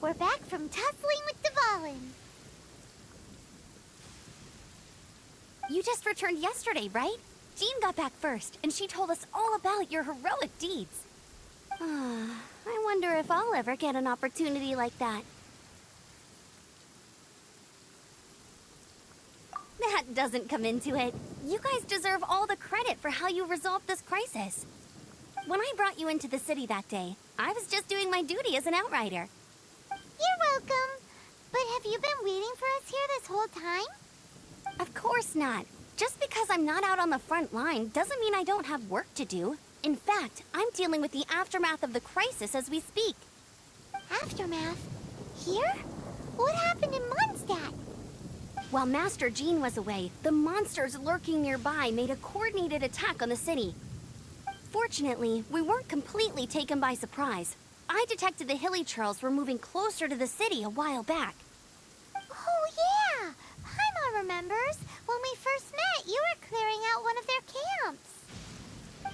We're back from tussling with Dvalin. You just returned yesterday, right? Jean got back first, and she told us all about your heroic deeds. I wonder if I'll ever get an opportunity like that. That doesn't come into it. You guys deserve all the credit for how you resolved this crisis. When I brought you into the city that day, I was just doing my duty as an outrider. You're welcome. But have you been waiting for us here this whole time? Of course not. Just because I'm not out on the front line doesn't mean I don't have work to do. In fact, I'm dealing with the aftermath of the crisis as we speak. Aftermath? Here? What happened in Mondstadt? While Master Jean was away, the monsters lurking nearby made a coordinated attack on the city. Fortunately, we weren't completely taken by surprise. I detected the Hilly Churls were moving closer to the city a while back. Oh yeah! Paimon remembers. When we first met, you were clearing out one of their camps.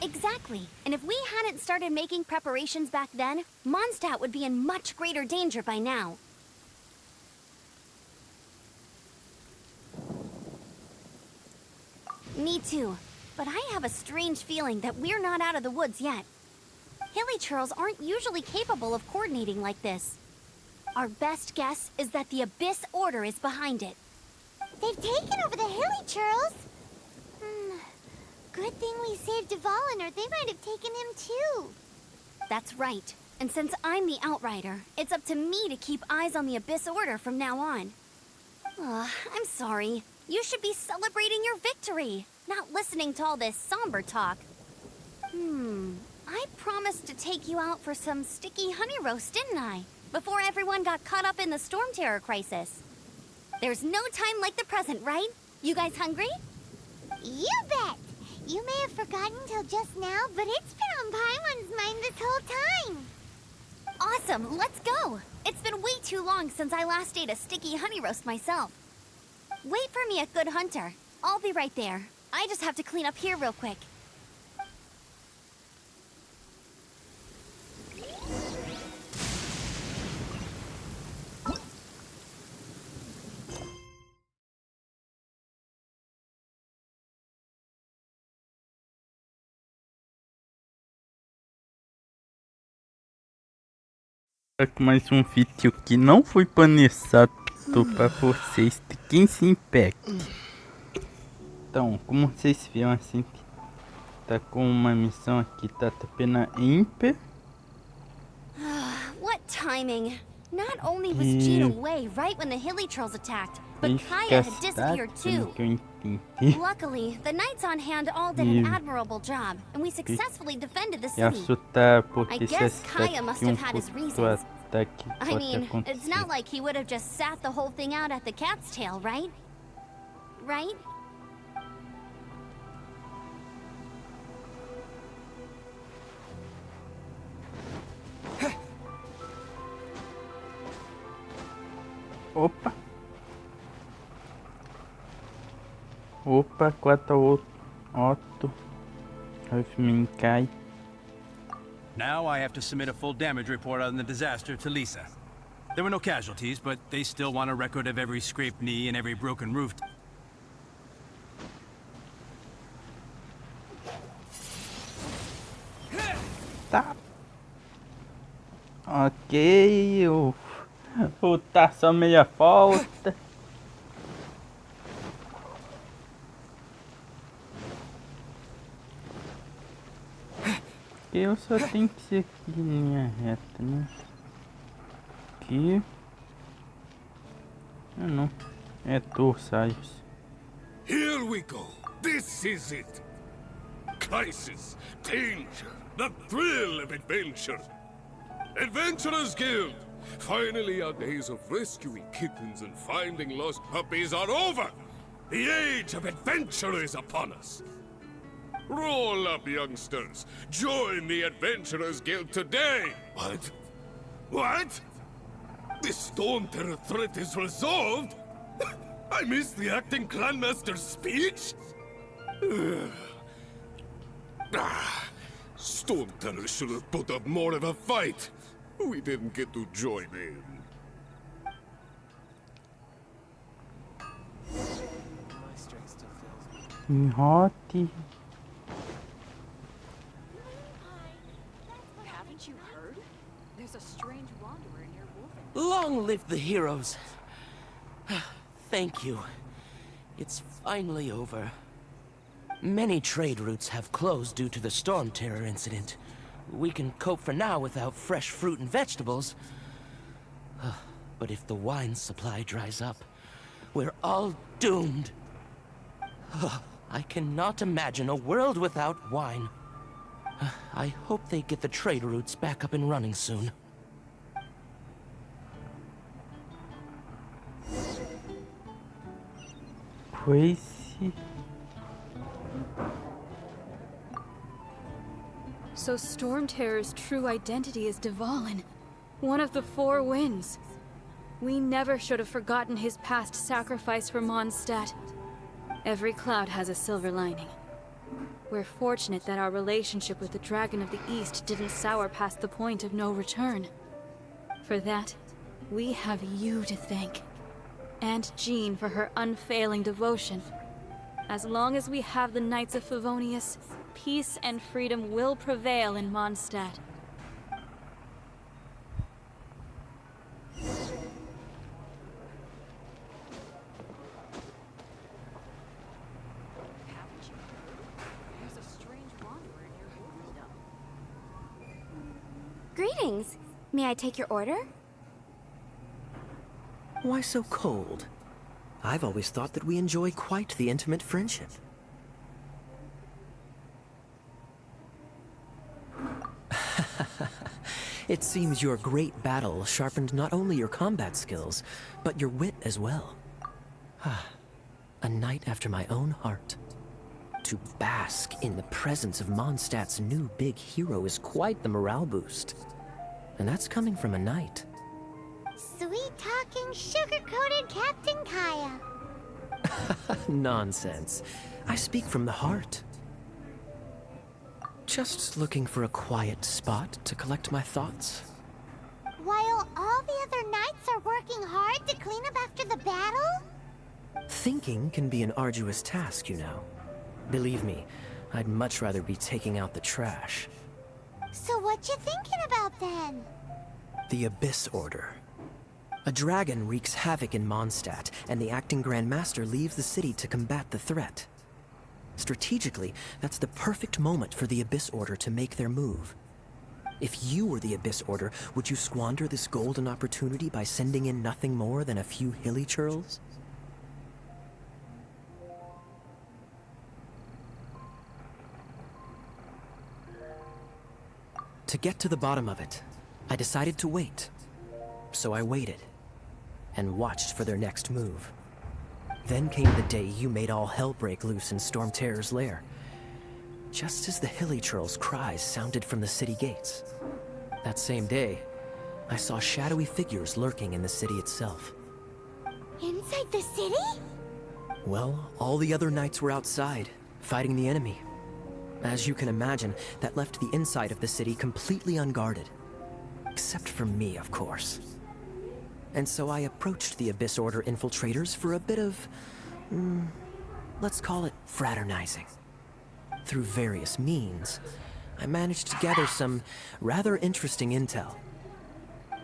Exactly. And if we hadn't started making preparations back then, Mondstadt would be in much greater danger by now. Me too. But I have a strange feeling that we're not out of the woods yet. Hilly Churls aren't usually capable of coordinating like this. Our best guess is that the Abyss Order is behind it. They've taken over the Hilly Churls. Good thing we saved Dvalin, or they might have taken him too. That's right. And since I'm the Outrider, it's up to me to keep eyes on the Abyss Order from now on. I'm sorry. You should be celebrating your victory, not listening to all this somber talk. I promised to take you out for some sticky honey roast, didn't I? Before everyone got caught up in the Storm Terror crisis. There's no time like the present, right? You guys hungry? You bet! You may have forgotten till just now, but it's been on Paimon's mind this whole time. Awesome, let's go! It's been way too long since I last ate a sticky honey roast myself. Wait for me at Good Hunter. I'll be right there. I just have to clean up here real quick. Mais um vídeo que não foi planejado para vocês de Genshin Impact. Então, como vocês viram, assim, tá com uma missão aqui, tá pena ímpar. What timing! Not only was Jean away right when the Hilly Trolls attacked, but Kaya had disappeared too. Luckily, the knights on hand all did an admirable job, and we successfully defended the city. I guess Kaya must have had his reasons. I mean, it's not like he would have just sat the whole thing out at the cat's tail, right? Right? Opa! Opa, 4-8. Cai. Now I have to submit a full damage report on the disaster to Lisa. There were no casualties, but they still want a record of every scraped knee and every broken roof. Tá. Ok, tá só meia volta. Eu só tenho que ser aqui em linha reta, né? Aqui. Ah, não. É dorsais. Here we go. This is it. Crisis, danger, the thrill of adventure. Adventurers Guild. Finally, our days of rescuing kittens and finding lost puppies are over. The age of adventure is upon us. Roll up, youngsters. Join the Adventurers Guild today. What? What? The Storm Terror threat is resolved? I missed the acting Clanmaster's speech? Storm Terror should have put up more of a fight. We didn't get to join in. Enrote. Haven't you heard? There's a strange wanderer near Wolfen. Long live the heroes. Thank you. It's finally over. Many trade routes have closed due to the storm terror incident. We can cope for now without fresh fruit and vegetables. But if the wine supply dries up, we're all doomed. I cannot imagine a world without wine. I hope they get the trade routes back up and running soon. Pois. So Storm Terror's true identity is Dvalin, one of the four winds. We never should have forgotten his past sacrifice for Mondstadt. Every cloud has a silver lining. We're fortunate that our relationship with the Dragon of the East didn't sour past the point of no return. For that, we have you to thank. And Jean for her unfailing devotion. As long as we have the Knights of Favonius, peace and freedom will prevail in Mondstadt. Greetings. May I take your order? Why so cold? I've always thought that we enjoy quite the intimate friendship. It seems your great battle sharpened not only your combat skills, but your wit as well. A knight after my own heart. To bask in the presence of Mondstadt's new big hero is quite the morale boost. And that's coming from a knight. Sweet-talking, sugar-coated Captain Kaya. Nonsense. I speak from the heart. Just looking for a quiet spot to collect my thoughts. While all the other knights are working hard to clean up after the battle? Thinking can be an arduous task, you know. Believe me, I'd much rather be taking out the trash. So what you thinking about then? The Abyss Order. A dragon wreaks havoc in Mondstadt, and the acting Grand Master leaves the city to combat the threat. Strategically, that's the perfect moment for the Abyss Order to make their move. If you were the Abyss Order, would you squander this golden opportunity by sending in nothing more than a few hilly churls? To get to the bottom of it, I decided to wait. So I waited, and watched for their next move. Then came the day you made all hell break loose in Storm Terror's lair. Just as the hilly churl's cries sounded from the city gates. That same day, I saw shadowy figures lurking in the city itself. Inside the city? Well, all the other knights were outside, fighting the enemy. As you can imagine, that left the inside of the city completely unguarded. Except for me, of course. And so I approached the Abyss Order infiltrators for a bit of... let's call it fraternizing. Through various means, I managed to gather some rather interesting intel.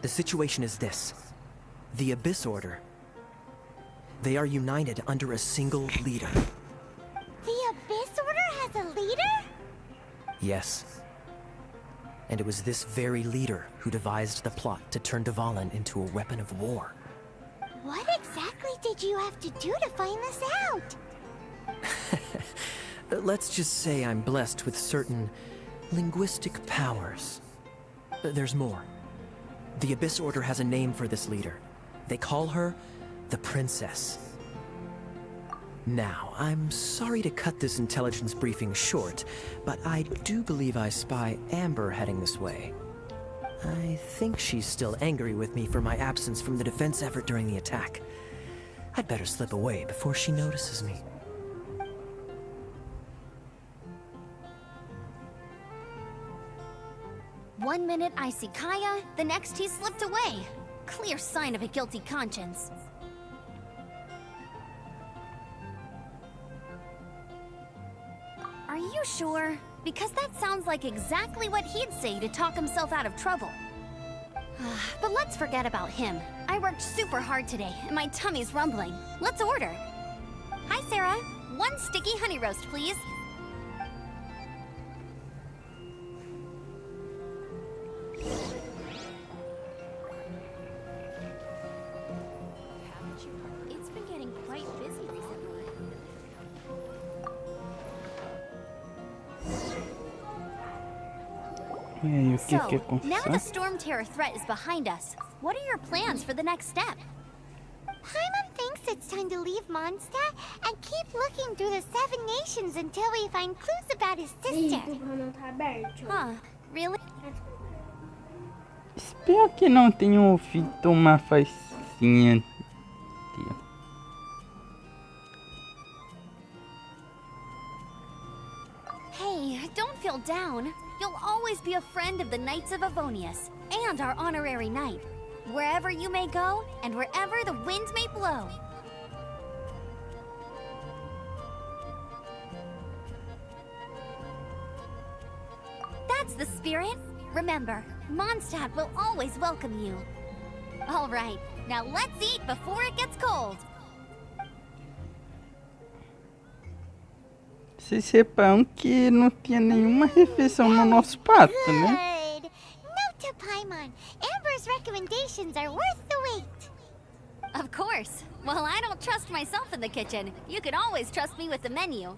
The situation is this. The Abyss Order. They are united under a single leader. The Abyss Order has a leader? Yes. And it was this very leader who devised the plot to turn Dvalin into a weapon of war. What exactly did you have to do to find this out? Let's just say I'm blessed with certain linguistic powers. There's more. The Abyss Order has a name for this leader. They call her the Princess. Now, I'm sorry to cut this intelligence briefing short, but I do believe I spy Amber heading this way. I think she's still angry with me for my absence from the defense effort during the attack. I'd better slip away before she notices me. One minute I see Kaya, the next he slipped away. Clear sign of a guilty conscience. you sure? Because that sounds like exactly what he'd say to talk himself out of trouble. But let's forget about him. I worked super hard today, and my tummy's rumbling. Let's order. Hi, Sarah. 1 sticky honey roast, please. It's been getting quite busy recently. E aí, o que que é So, now the confusão? storm terror threat is behind us. What are your plans for the next step? Paimon thinks it's time to leave Mondstadt and keep looking through the 7 nations until we find clues about his sister. Huh, really? Espero que não tenha ouvido uma facinha aqui. Hey, don't feel down. You'll always be a friend of the Knights of Avonius, and our honorary knight. Wherever you may go, and wherever the wind may blow. That's the spirit. Remember, Mondstadt will always welcome you. All right, now let's eat before it gets cold. Vocês reparam que não tinha nenhuma refeição no nosso prato, né? Good. Note to Paimon, Amber's recommendations are worth the wait. Of course. Well, I don't trust myself in the kitchen. You can always trust me with the menu.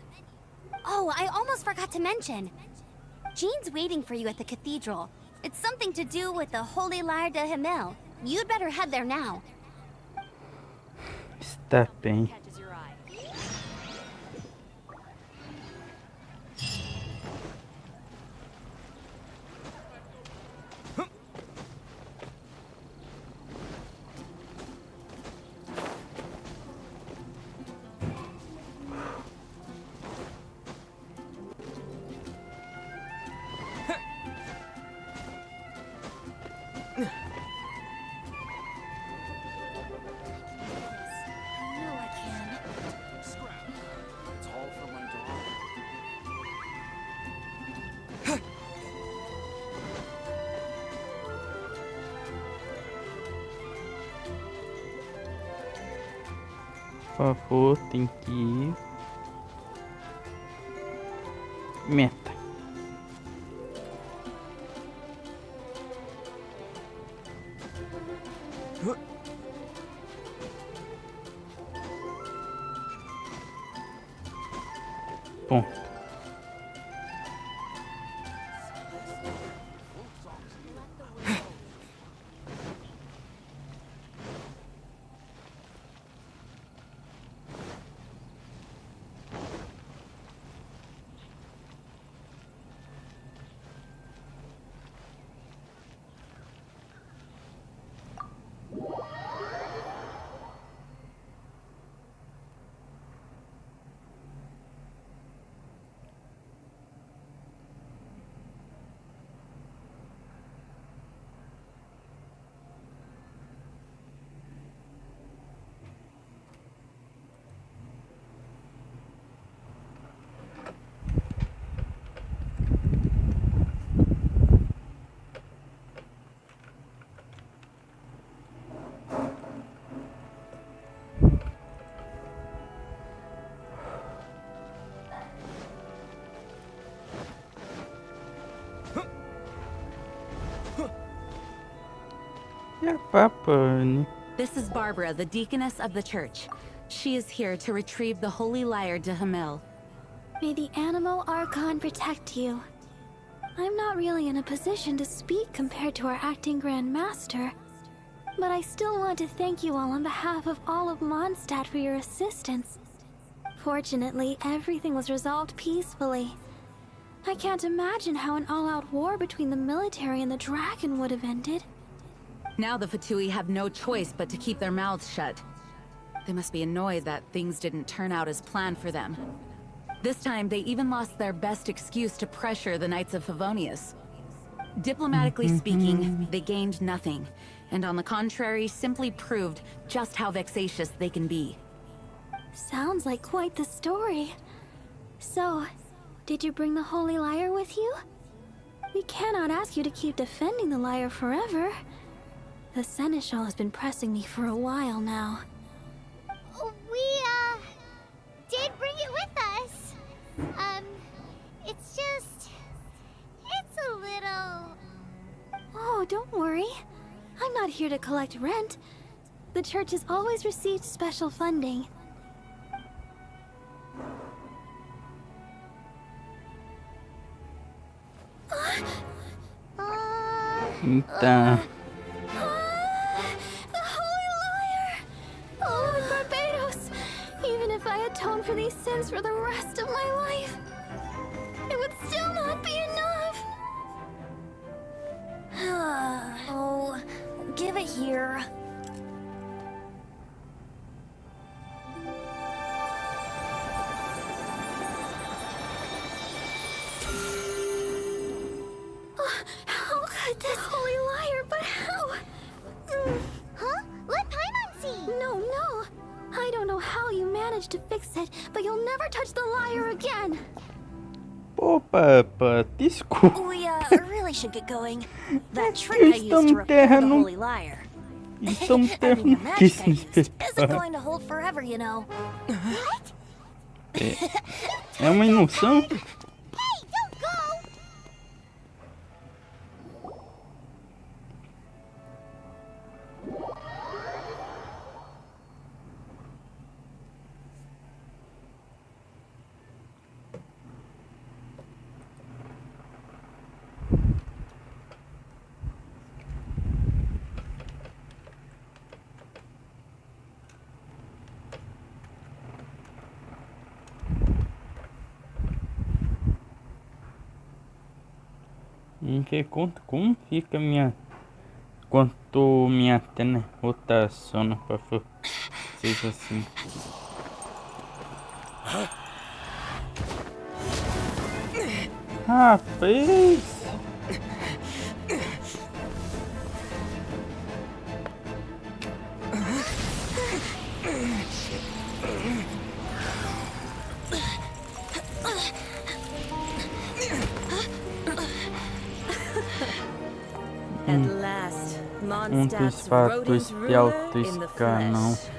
Oh, I almost forgot to mention. Jean's waiting for you at the cathedral. It's something to do with the Holy Lyre de Himmel. You'd better head there now. Está bem. I know I can. It's all for my dog. Por favor, tem que ir. Meta. Ponto. E a Papane? This is Barbara, the deaconess of the church. She is here to retrieve the Holy Lyre de Himmel. May the Animo Archon protect you. I'm not really in a position to speak compared to our acting Grand Master, but I still want to thank you all on behalf of all of Mondstadt for your assistance. Fortunately, everything was resolved peacefully. I can't imagine how an all-out war between the military and the dragon would have ended. Now the Fatui have no choice but to keep their mouths shut. They must be annoyed that things didn't turn out as planned for them. This time, they even lost their best excuse to pressure the Knights of Favonius. Diplomatically speaking, they gained nothing, and on the contrary, simply proved just how vexatious they can be. Sounds like quite the story. So, Did you bring the Holy Lyre with you? We cannot ask you to keep defending the lyre forever. The Seneschal has been pressing me for a while now. We, did bring it with us. It's just... it's a little... Oh, don't worry. I'm not here to collect rent. The church has always received special funding. Então, The Holy Lyre! Oh, Lord Barbados! Even if I atone for these sins for the rest of my life, it would still not be enough! Oh, give it here. How could this Holy Lyre, but how? Huh? Let Paimon see! No, no! I don't know how you managed to fix it, but you'll never touch the lyre again! pô, Papa, desculpa. We really should get going. That trick I used to repair the Holy Lyre. Estamos Having a magic I terríssimo used isn't especial. going to hold forever, you know. What? É uma ilusão? Hey, don't go! Não sei como fica minha... Quanto minha antena rotaciona pra vocês assim. Rapaz! At last, Dos Mondstadt's fatos rodent de ruler in the autoescanão. flesh.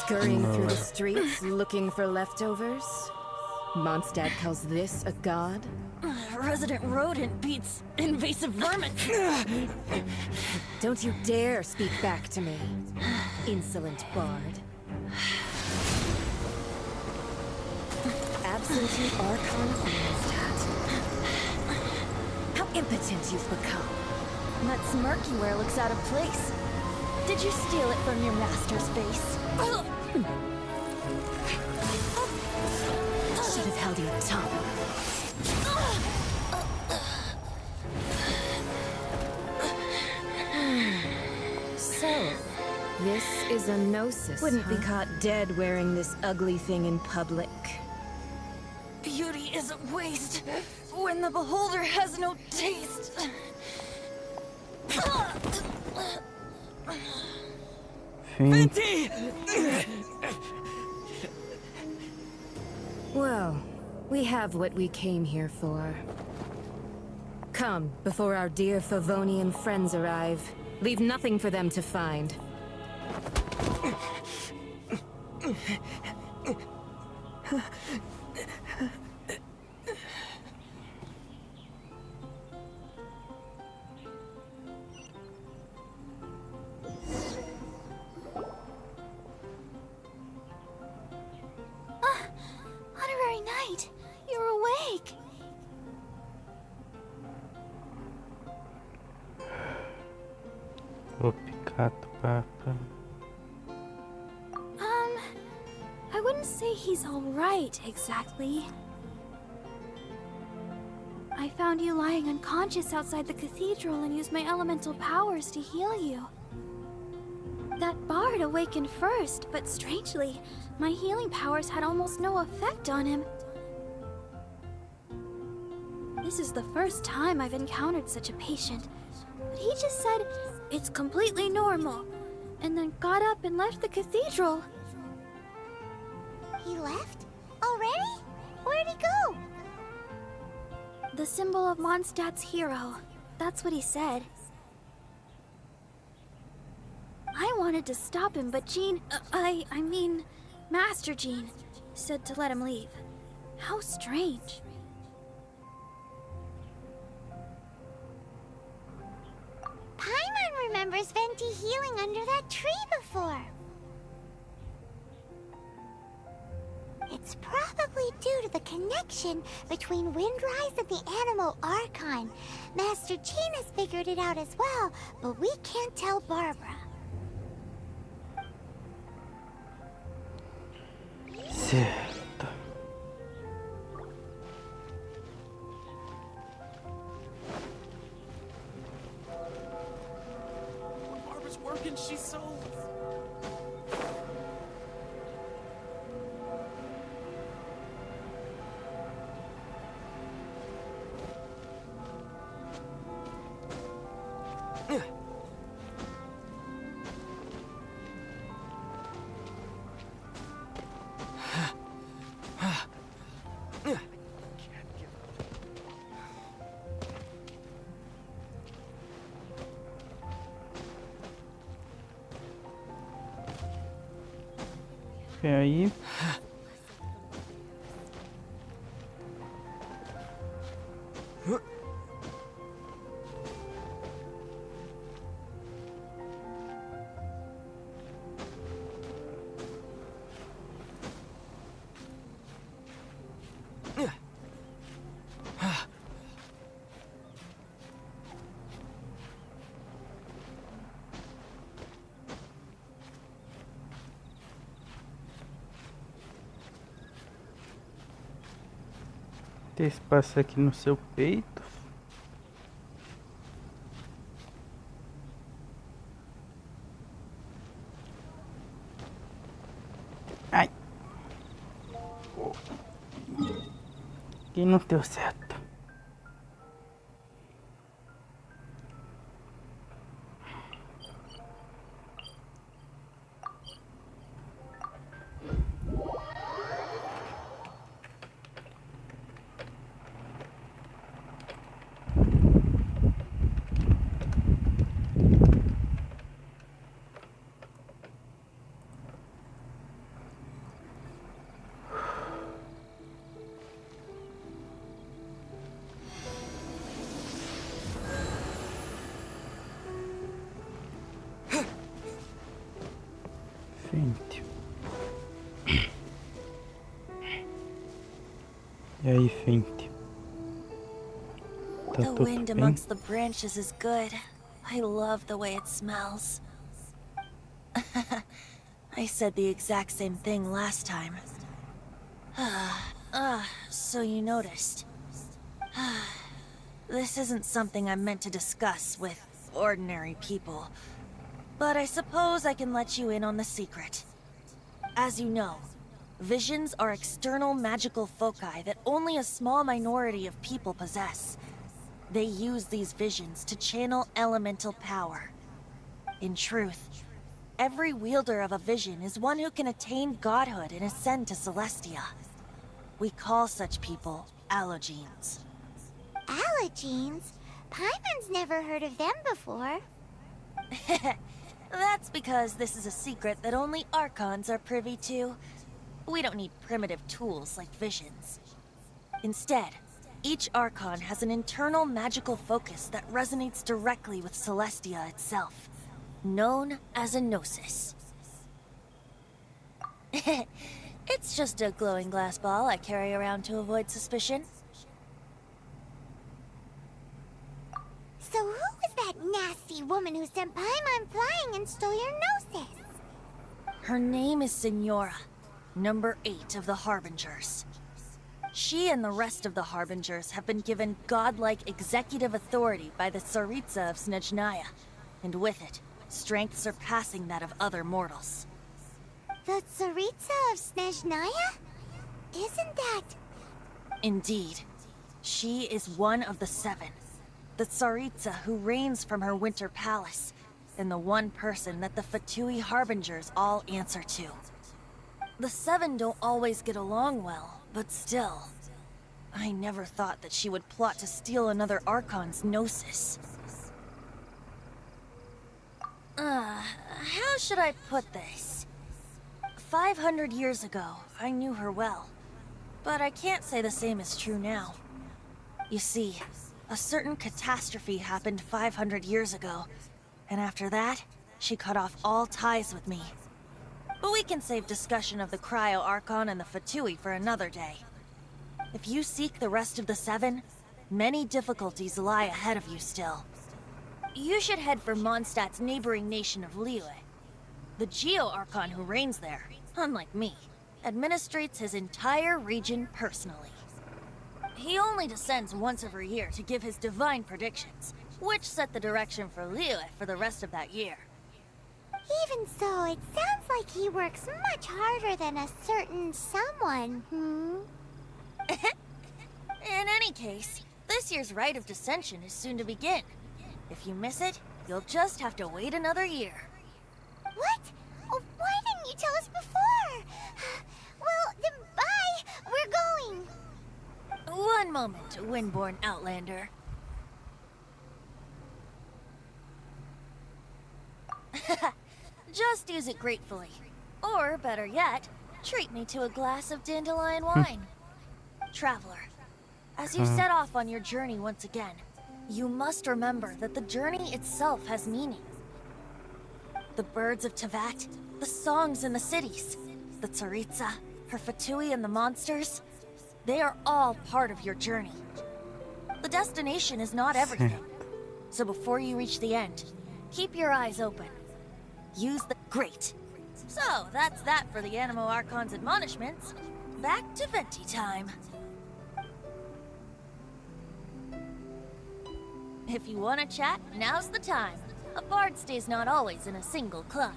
Scurrying through the streets looking for leftovers? Mondstadt calls this a god? Resident rodent beats invasive vermin. Don't you dare speak back to me, insolent bard. Absentee Archon of Mondstadt. How impotent you've become. That smirk you wear looks out of place. Did you steal it from your master's face? Should have held your tongue. So, this is a gnosis. Wouldn't be caught dead wearing this ugly thing in public. Beauty is a waste when the beholder has no taste. Well, we have what we came here for. Come, before our dear Favonian friends arrive. Leave nothing for them to find. Honorary Knight, you're awake. Obrigado, Papa. I wouldn't say he's all right, exactly. I found you lying unconscious outside the cathedral and used my elemental powers to heal you. That bard awakened first, but strangely, my healing powers had almost no effect on him. This is the first time I've encountered such a patient, but he just said, "It's completely normal," and then got up and left the cathedral. He left? Already? The symbol of Mondstadt's hero. That's what he said. I wanted to stop him, but Jean... I mean, Master Jean said to let him leave. How strange. Paimon remembers Venti healing under that tree before. It's probably due to the connection between Windrise and the Animal Archon. Master Jean has figured it out as well, but we can't tell Barbara. Certo. Barbara's working, she's so... E aí? Tem espaço aqui no seu peito. Ai. Aqui não deu certo. Gente. E aí, Fente? Tá The tudo wind bem? amongst the branches is good. I love the way it smells. I said the exact same thing last time. So you noticed. This isn't something I'm meant to discuss with ordinary people. But I suppose I can let you in on the secret. As you know, visions are external magical foci that only a small minority of people possess. They use these visions to channel elemental power. In truth, every wielder of a vision is one who can attain godhood and ascend to Celestia. We call such people allogenes. Allogenes? Paimon's never heard of them before. That's because this is a secret that only Archons are privy to. We don't need primitive tools like visions. Instead, each Archon has an internal magical focus that resonates directly with Celestia itself, known as a gnosis. It's just a glowing glass ball I carry around to avoid suspicion. So who was that nasty woman who sent Paimon flying and stole your gnosis? Her name is Signora, number 8 of the Harbingers. She and the rest of the Harbingers have been given godlike executive authority by the Tsaritsa of Snezhnaya, and with it, strength surpassing that of other mortals. The Tsaritsa of Snezhnaya? Isn't that... Indeed. She is one of the 7. The Tsaritsa who reigns from her winter palace, and the one person that the Fatui Harbingers all answer to. The 7 don't always get along well, but still. I never thought that she would plot to steal another Archon's Gnosis. How should I put this? 500 years ago, I knew her well. But I can't say the same is true now. You see, a certain catastrophe happened 500 years ago, and after that, she cut off all ties with me. But we can save discussion of the Cryo Archon and the Fatui for another day. If you seek the rest of the Seven, many difficulties lie ahead of you still. You should head for Mondstadt's neighboring nation of Liyue. The Geo-Archon who reigns there, unlike me, administrates his entire region personally. He only descends once every year to give his divine predictions, which set the direction for Liyue for the rest of that year. Even so, it sounds like he works much harder than a certain someone, In any case, this year's Rite of Descension is soon to begin. If you miss it, you'll just have to wait another year. What? Oh, why didn't you tell us before? Well, then bye! We're going! One moment, Windborn Outlander. Just use it gratefully. Or, better yet, treat me to a glass of dandelion wine. Traveler, as you set off on your journey once again, you must remember that the journey itself has meaning. The birds of Tevat, the songs in the cities, the Tsaritsa, her Fatui and the monsters, they are all part of your journey. The destination is not everything. So before you reach the end, keep your eyes open. Use the... Great! So, that's that for the Animo Archon's admonishments. Back to Venti time. If you want to chat, now's the time. A bard stays not always in a single climb.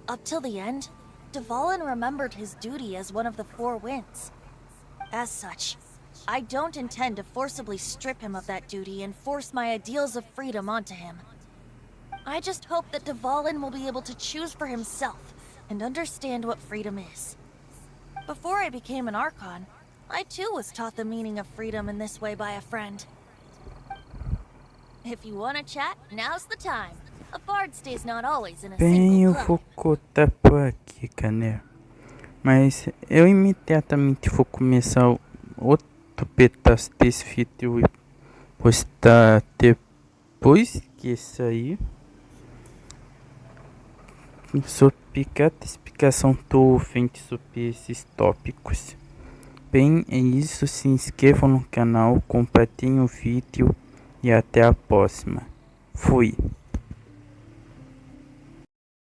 Up till the end, Dvalin remembered his duty as one of the Four Winds. As such, I don't intend to forcibly strip him of that duty and force my ideals of freedom onto him. I just hope that Dvalin will be able to choose for himself and understand what freedom is. Before I became an Archon, I too was taught the meaning of freedom in this way by a friend. If you want to chat, now's the time. A bard stays not always in a Bem, eu single vou club. cortar por aqui, né? Mas eu imediatamente vou começar outro pedaço desse vídeo e postar depois que sair. Sobre cada explicação do frente sobre esses tópicos. Bem, é isso. Se inscrevam no canal, compartilhem o vídeo e até a próxima. Fui!